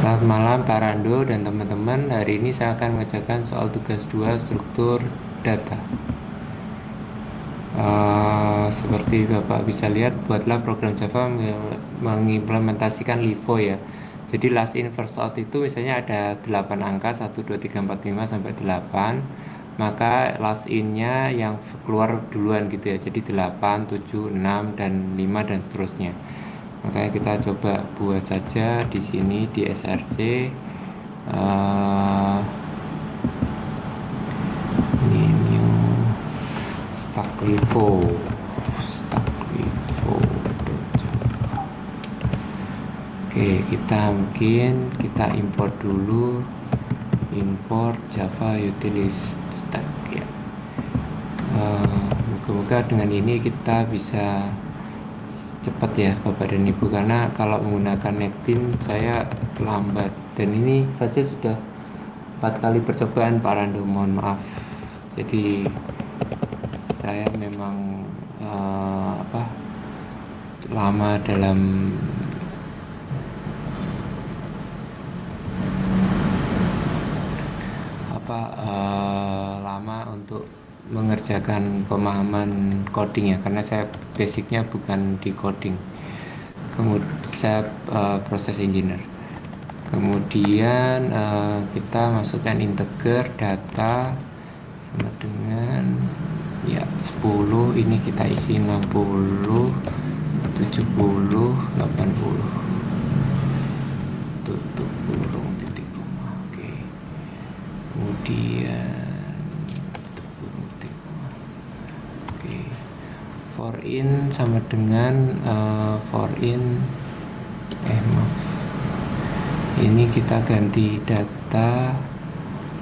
Selamat malam Pak Rando dan teman-teman. Hari ini saya akan mengerjakan soal tugas 2 struktur data. Seperti Bapak bisa lihat, buatlah program Java mengimplementasikan LIFO ya. Jadi last in first out itu misalnya ada 8 angka 1, 2, 3, 4, 5 sampai 8. Maka last in-nya yang keluar duluan gitu ya. Jadi 8, 7, 6 dan 5 dan seterusnya. Makanya kita coba buat saja di sini di src. Ini new Stacklivo. Oke, kita import dulu, import Java Utility Stack ya. Moga-moga dengan ini kita bisa cepat ya Bapak dan Ibu, karena kalau menggunakan NetBeans saya terlambat, dan ini saja sudah 4 kali percobaan Pak Rando, mohon maaf. Jadi saya memang lama dalam lama untuk mengerjakan pemahaman coding ya, karena saya basicnya bukan di coding. Kemudian saya proses engineer. Kemudian kita masukkan integer data sama dengan ya 10, ini kita isi 60, 70, 80, tutup kurung titik koma. Oke. Kemudian tutup kurung titik koma. Oke. For in sama dengan for in ini kita ganti data,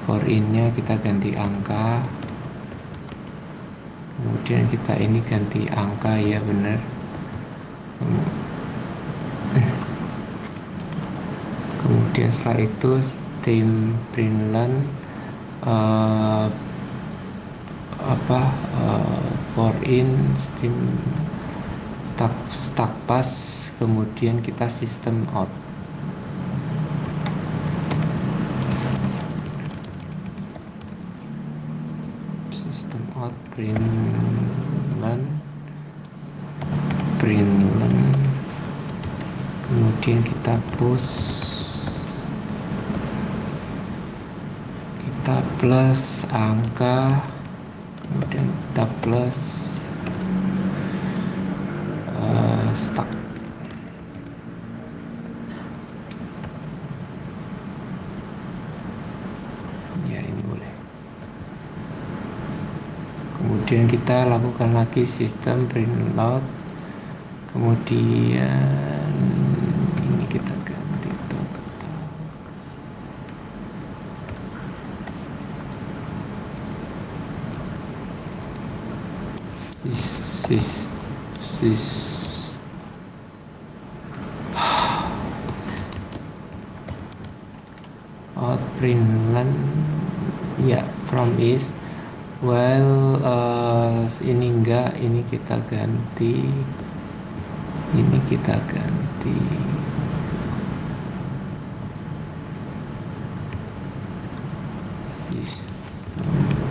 for in-nya kita ganti angka, kemudian kita ini ganti angka ya, benar. Kemudian setelah itu stem println for in stem stack pass, kemudian kita system out. System out println, kemudian kita push, kita plus angka, kemudian kita plus stack. Ya, ini boleh. Kemudian kita lakukan lagi sistem println, kemudian ini kita ganti total. Out println ya from is, while ini enggak, ini kita ganti,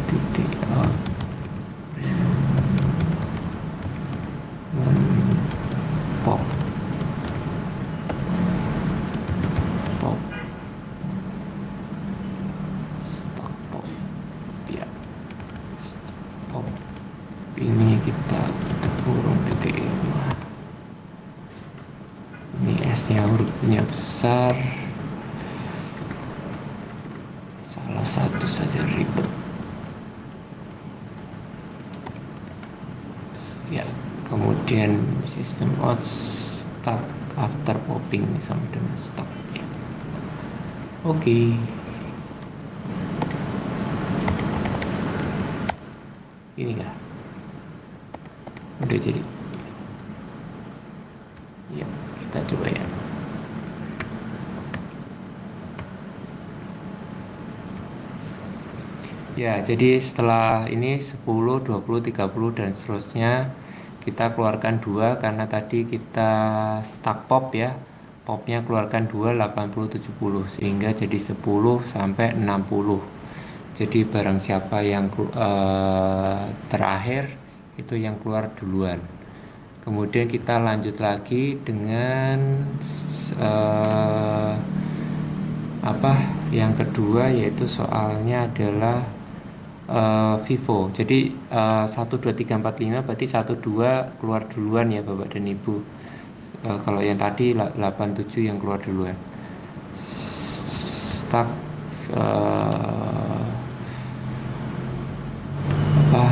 titik out pop stock pop ya, pop ini kita tutup kurung titik 5. Ini S-nya hurufnya besar, salah satu saja ribet ya. Kemudian sistem out start after popping sama dengan stop ya. Oke. Ini kah? Udah jadi ya, kita coba ya. Ya, jadi setelah ini 10, 20, 30 dan seterusnya kita keluarkan 2 karena tadi kita stack pop ya. popnya keluarkan 2, 80, 70 sehingga jadi 10 sampai 60. Jadi barang siapa yang terakhir itu yang keluar duluan. Kemudian kita lanjut lagi dengan eh, apa yang kedua, yaitu soalnya adalah Vivo. Jadi 1 2 3 4 5 berarti 1 2 keluar duluan ya Bapak dan Ibu. Kalau yang tadi 8 7 yang keluar duluan. Start apa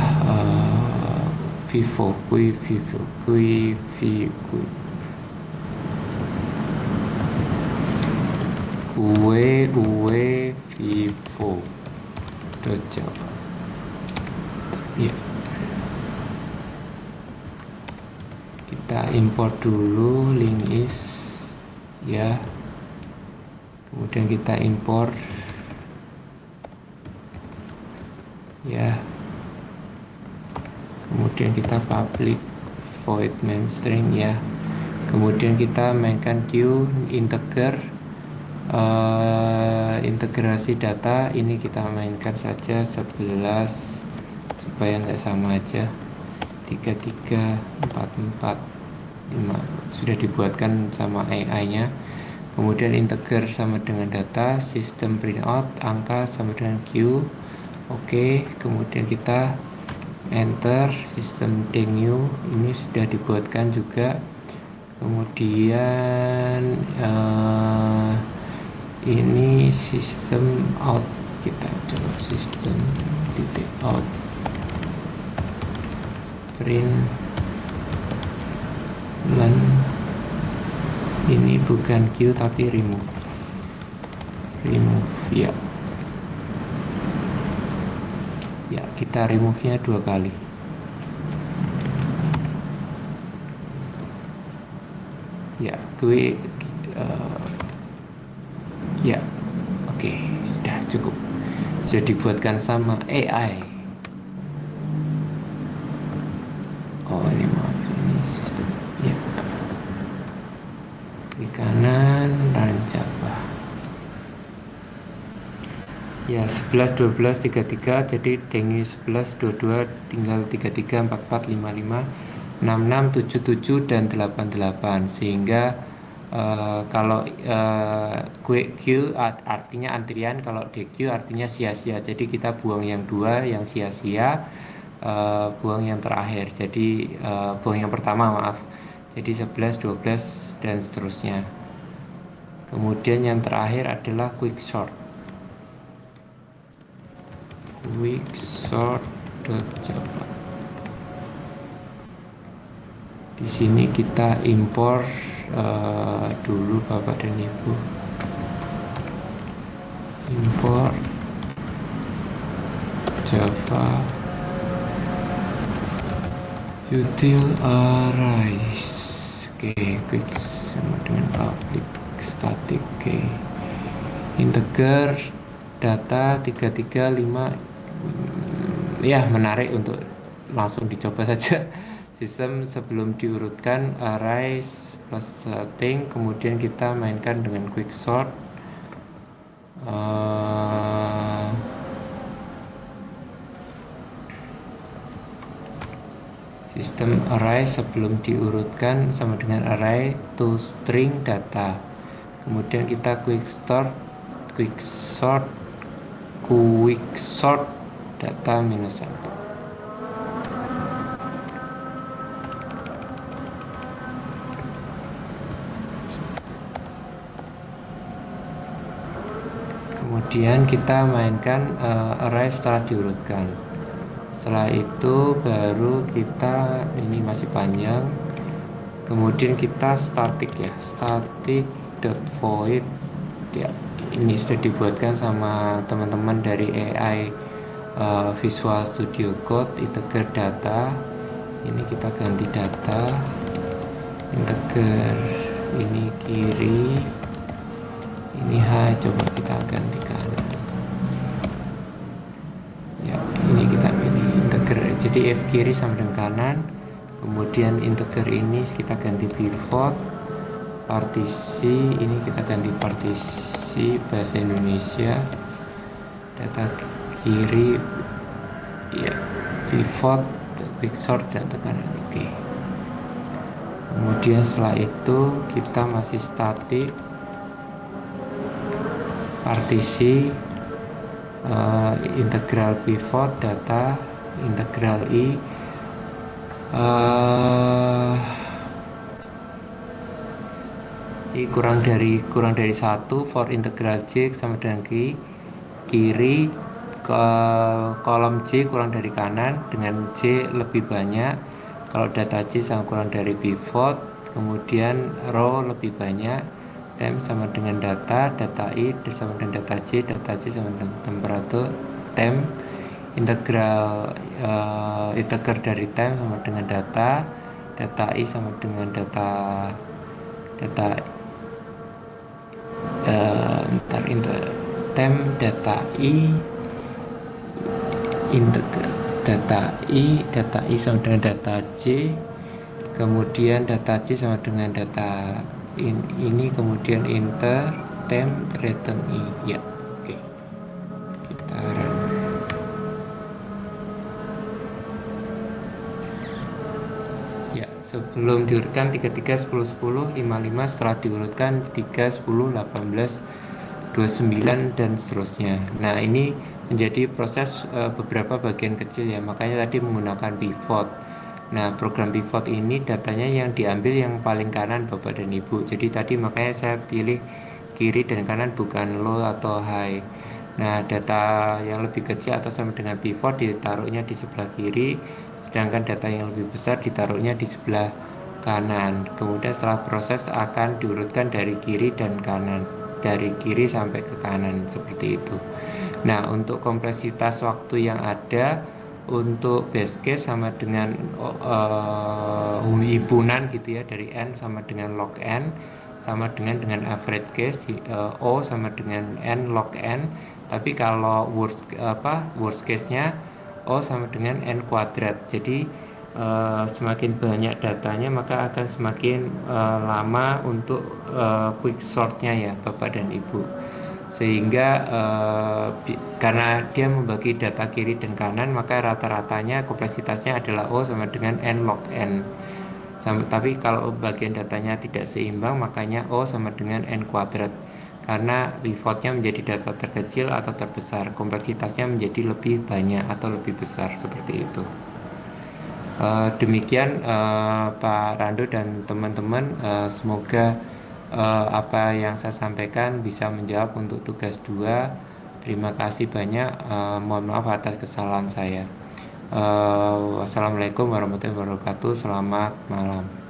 Vivo, kue uwe Vivo Java. Ya, kita import dulu link is ya, kemudian kita import ya, kemudian kita public void main string ya, kemudian kita mainkan queue integer integrasi data. Ini kita mainkan saja 11 supaya nggak sama aja. 33 44 5 sudah dibuatkan sama AI nya. Kemudian integer sama dengan data, sistem printout angka sama dengan Q. Oke, kemudian kita enter sistem new, ini sudah dibuatkan juga. Kemudian ini sistem out, kita coba sistem titik out print lan, ini bukan Q tapi remove ya. Ya, kita remove nya 2 kali. Ya, gue ya, oke, sudah cukup. Sudah dibuatkan sama AI. Oh, ini maaf, ini sistem ya. Klik kanan, run Java. Ya, 11 12 33, jadi dengi 11 22 tinggal 33 44 55 66 77 dan 88, sehingga kalau Q artinya antrian, kalau DQ artinya sia-sia. Jadi kita buang yang 2 yang sia-sia, buang yang terakhir. Jadi buang yang pertama, maaf. Jadi 11 12 dan seterusnya. Kemudian yang terakhir adalah quick sort. Quicksort.java. Di sini kita import dulu Bapak dan Ibu. Import Java util arrays. Oke, quick sama dengan public static. Oke. Integer data 335. Ya, menarik untuk langsung dicoba saja. Sistem sebelum diurutkan arrays plus setting, kemudian kita mainkan dengan quick sort. Sistem array sebelum diurutkan sama dengan array to string data. Kemudian kita quick sort data minus 1. Kemudian kita mainkan array setelah diurutkan. Setelah itu baru kita, ini masih panjang. Kemudian kita static ya, static.void ya. Ini sudah dibuatkan sama teman-teman dari AI Visual Studio Code. Integer data, ini kita ganti data. Integer ini kiri, ini high, coba kita ganti kanan ya. Ini kita pilih integer, jadi F kiri sama dengan kanan. Kemudian integer ini kita ganti pivot, partisi, ini kita ganti partisi bahasa Indonesia, data kiri ya, pivot, quicksort dan tekanan. Oke. Kemudian setelah itu kita masih statik partisi, integral pivot data, integral i, I kurang dari 1 for integral J sama dengan kiri, ke kolom J kurang dari kanan dengan J lebih banyak. Kalau data J sama kurang dari pivot, kemudian row lebih banyak, temp sama dengan data I sama dengan data J sama dengan temperatur, temp, integral integer dari temp sama dengan data I sama dengan data temp data I sama dengan data J, kemudian data J sama dengan data ini, kemudian enter temp return I ya. Oke, kita run. Ya, sebelum diurutkan 33, 10, 10, 55, setelah diurutkan 3, 10, 18, 29 dan seterusnya. Nah, ini menjadi proses beberapa bagian kecil ya, makanya tadi menggunakan pivot. Nah, program pivot ini datanya yang diambil yang paling kanan Bapak dan Ibu. Jadi tadi makanya saya pilih kiri dan kanan, bukan low atau high. Nah, data yang lebih kecil atau sama dengan pivot ditaruhnya di sebelah kiri, sedangkan data yang lebih besar ditaruhnya di sebelah kanan. Kemudian setelah proses akan diurutkan dari kiri dan kanan, dari kiri sampai ke kanan seperti itu. Nah, untuk kompleksitas waktu yang ada untuk base case sama dengan himpunan gitu ya, dari n sama dengan log n sama dengan average case, O sama dengan n log n. Tapi kalau worst case-nya O sama dengan n kuadrat. Jadi semakin banyak datanya maka akan semakin lama untuk quick sortnya ya Bapak dan Ibu, sehingga karena dia membagi data kiri dan kanan maka rata-ratanya kompleksitasnya adalah O sama dengan n log n. Tapi kalau bagian datanya tidak seimbang makanya O sama dengan n kuadrat, karena pivotnya menjadi data terkecil atau terbesar, kompleksitasnya menjadi lebih banyak atau lebih besar seperti itu. Demikian Pak Rando dan teman-teman, semoga apa yang saya sampaikan bisa menjawab untuk tugas 2. Terima kasih banyak, mohon maaf atas kesalahan saya. Wassalamualaikum warahmatullahi wabarakatuh. Selamat malam.